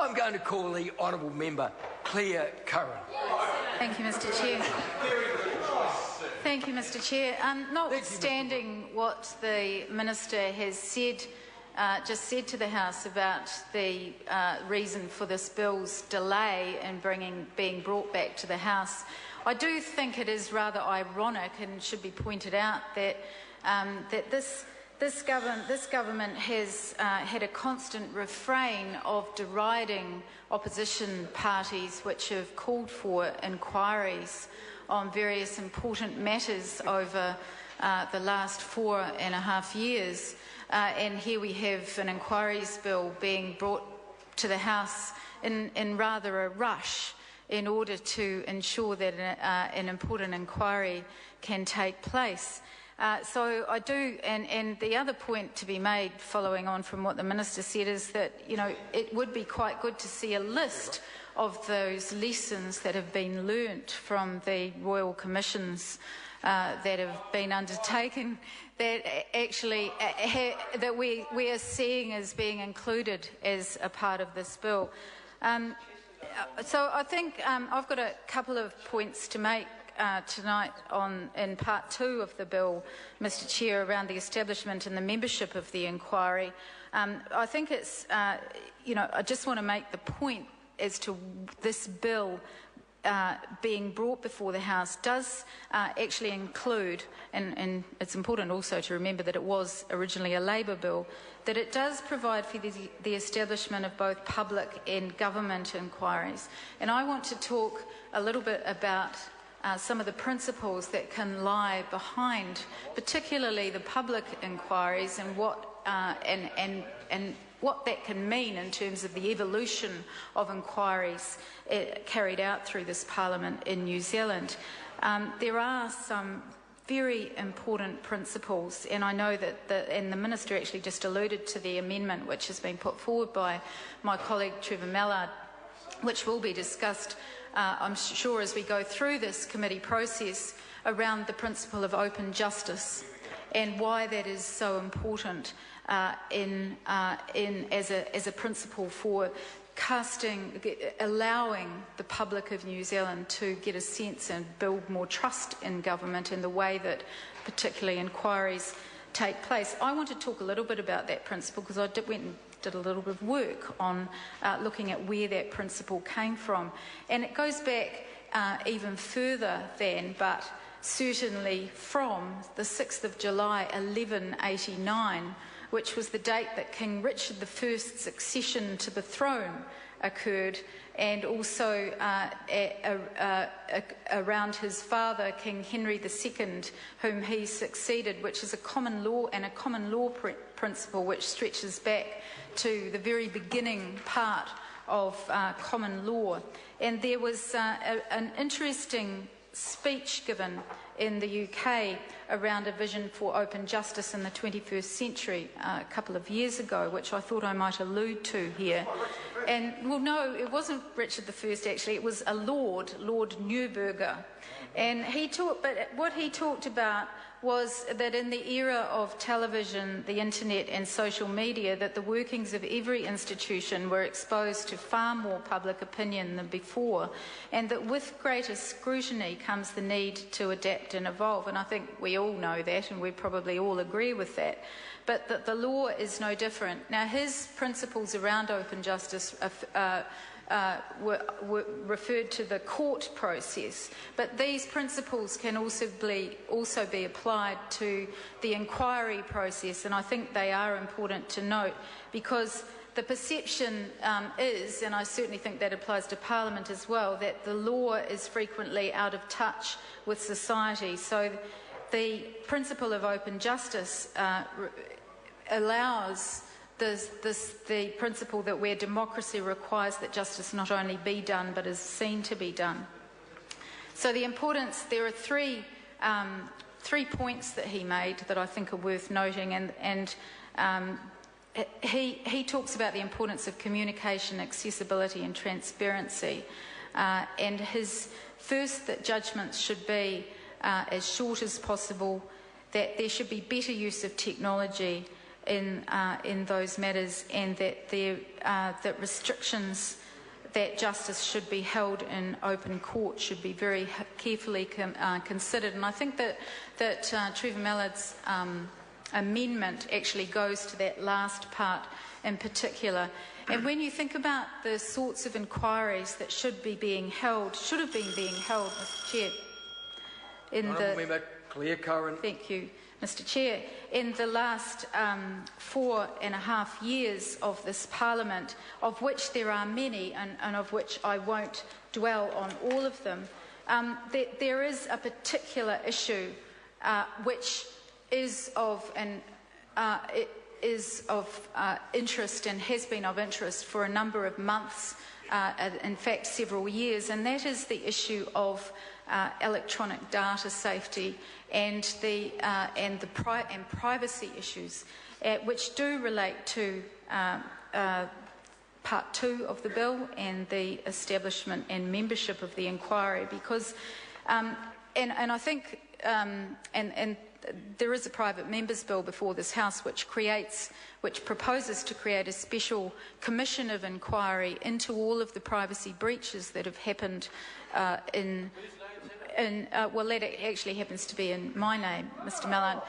I'm going to call the Honourable Member Claire Curran. Thank you, Mr Chair. Thank you, Mr Chair. Notwithstanding what the Minister has said, just said to the House about the reason for this bill's delay in being brought back to the House, I do think it is rather ironic and should be pointed out that this government has had a constant refrain of deriding opposition parties which have called for inquiries on various important matters over the last 4.5 years. And here we have an inquiries bill being brought to the House in rather a rush in order to ensure that an important inquiry can take place. So I do, and the other point to be made following on from what the Minister said is that, it would be quite good to see a list of those lessons that have been learnt from the Royal Commissions that have been undertaken that actually that we are seeing as being included as a part of this bill. So I think I've got a couple of points to make tonight in part 2 of the bill, Mr Chair, around the establishment and the membership of the inquiry. I think it's, I just want to make the point as to this bill being brought before the House does actually include, and it's important also to remember that it was originally a Labour bill, that it does provide for the establishment of both public and government inquiries. And I want to talk a little bit about some of the principles that can lie behind, particularly the public inquiries, and what what that can mean in terms of the evolution of inquiries carried out through this Parliament in New Zealand. There are some very important principles, and I know that the Minister actually just alluded to the amendment which has been put forward by my colleague Trevor Mallard, which will be discussed, I'm sure, as we go through this committee process, around the principle of open justice and why that is so important as a principle for allowing the public of New Zealand to get a sense and build more trust in government and the way that particularly inquiries take place. I want to talk a little bit about that principle because I went and did a little bit of work on looking at where that principle came from. And it goes back even further than, but certainly from the 6th of July 1189, which was the date that King Richard I's succession to the throne occurred, and also around his father, King Henry II, whom he succeeded, which is a common law principle which stretches back to the very beginning part of common law. And there was an interesting speech given in the UK around a vision for open justice in the 21st century a couple of years ago, which I thought I might allude to here. And, well, no, it wasn't Richard I, actually. It was a Lord Neuberger. And what he talked about was that in the era of television, the internet and social media, that the workings of every institution were exposed to far more public opinion than before, and that with greater scrutiny comes the need to adapt and evolve. And I think we all know that, and we probably all agree with that. But that the law is no different. Now, his principles around open justice were referred to the court process, but these principles can also be applied to the inquiry process, and I think they are important to note because the perception is, and I certainly think that applies to Parliament as well, that the law is frequently out of touch with society. So the principle of open justice allows the principle that where democracy requires that justice not only be done but is seen to be done. So the importance, there are three points that he made that I think are worth noting, and he talks about the importance of communication, accessibility and transparency, and his first that judgments should be as short as possible, that there should be better use of technology, in those matters, and that that restrictions that justice should be held in open court should be very carefully considered. And I think that Trevor Mallard's amendment actually goes to that last part in particular. And when you think about the sorts of inquiries that should have been being held, Mr. Chair, Honourable Member Claire Curran. Thank you, Mr. Chair. In the last 4.5 years of this Parliament, of which there are many, and of which I won't dwell on all of them, there is a particular issue which is of interest and has been of interest for a number of months, in fact several years, and that is the issue of electronic data safety and privacy issues, which do relate to Part 2 of the bill and the establishment and membership of the inquiry, because and I think there is a private members bill before this House which proposes to create a special commission of inquiry into all of the privacy breaches that have happened well, that actually happens to be in my name, Mr. Mallard.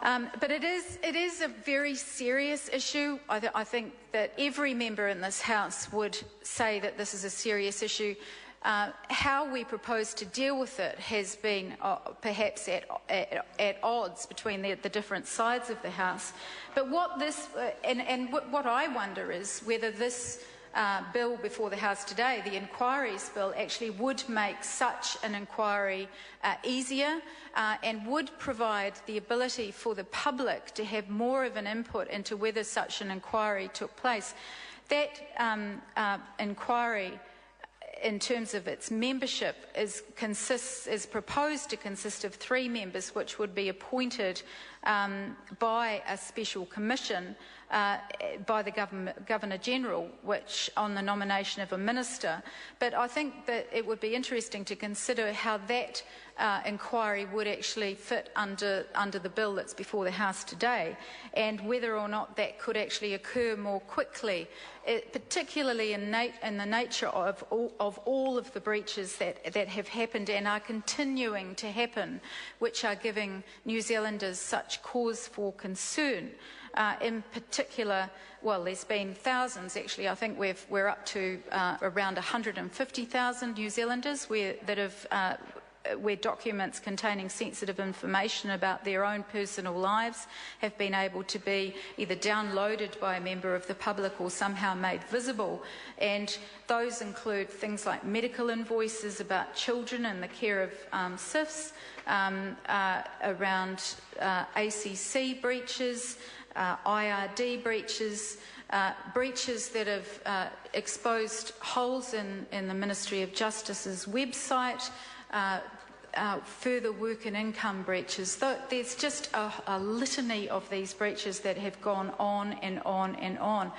But it is a very serious issue. I think that every member in this House would say that this is a serious issue. How we propose to deal with it has been perhaps at odds between the different sides of the House. But what I wonder is whether this bill before the House today, the inquiries bill, actually would make such an inquiry easier and would provide the ability for the public to have more of an input into whether such an inquiry took place. That inquiry, in terms of its membership, is proposed to consist of 3 members, which would be appointed by a special commission by the Governor-General, which on the nomination of a minister. But I think that it would be interesting to consider how that inquiry would actually fit under the bill that's before the House today, and whether or not that could actually occur more quickly, particularly in the nature of all of the breaches that have happened and are continuing to happen, which are giving New Zealanders such cause for concern. In particular, well, there's been thousands actually. I think we're up to around 150,000 New Zealanders where documents containing sensitive information about their own personal lives have been able to be either downloaded by a member of the public or somehow made visible. And those include things like medical invoices about children and the care of SIFs, around ACC breaches, IRD breaches, breaches that have exposed holes in the Ministry of Justice's website, further work and income breaches. There's just a litany of these breaches that have gone on and on and on.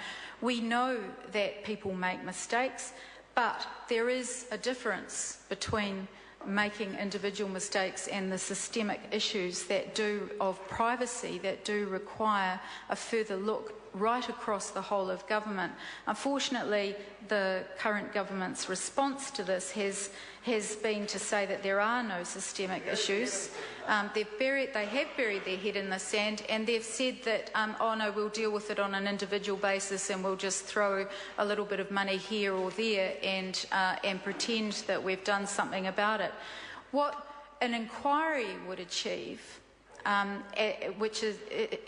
We know that people make mistakes, but there is a difference between making individual mistakes and the systemic issues of privacy that do require a further look right across the whole of government. Unfortunately, the current government's response to this has been to say that there are no systemic issues. They have buried their head in the sand, and they've said that, oh no, we'll deal with it on an individual basis and we'll just throw a little bit of money here or there and pretend that we've done something about it. What an inquiry would achieve, which is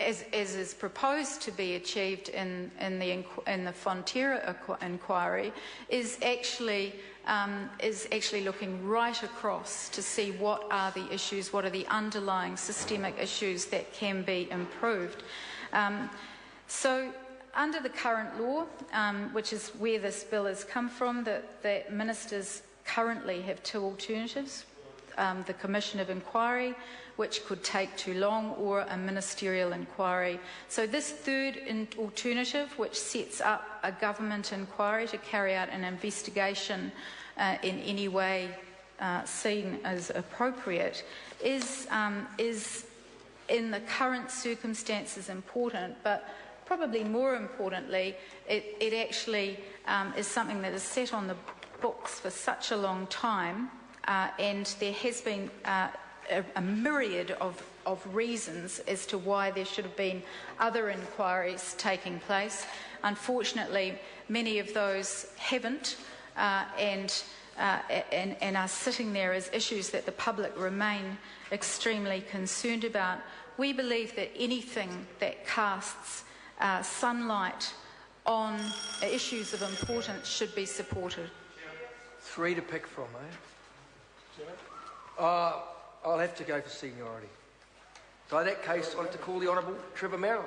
as is proposed to be achieved in the Fonterra inquiry, is actually looking right across to see what are the issues, what are the underlying systemic issues that can be improved. So under the current law, which is where this bill has come from, that ministers currently have 2 alternatives: the Commission of Inquiry, which could take too long, or a ministerial inquiry. So this third alternative, which sets up a government inquiry to carry out an investigation in any way seen as appropriate, is in the current circumstances important, but probably more importantly, it actually is something that is set on the books for such a long time, and there has been a myriad of reasons as to why there should have been other inquiries taking place. Unfortunately, many of those haven't, and are sitting there as issues that the public remain extremely concerned about. We believe that anything that casts sunlight on issues of importance should be supported. 3 to pick from, eh? I'll have to go for seniority. So in that case, I'd like to call the Honourable Trevor Merrill.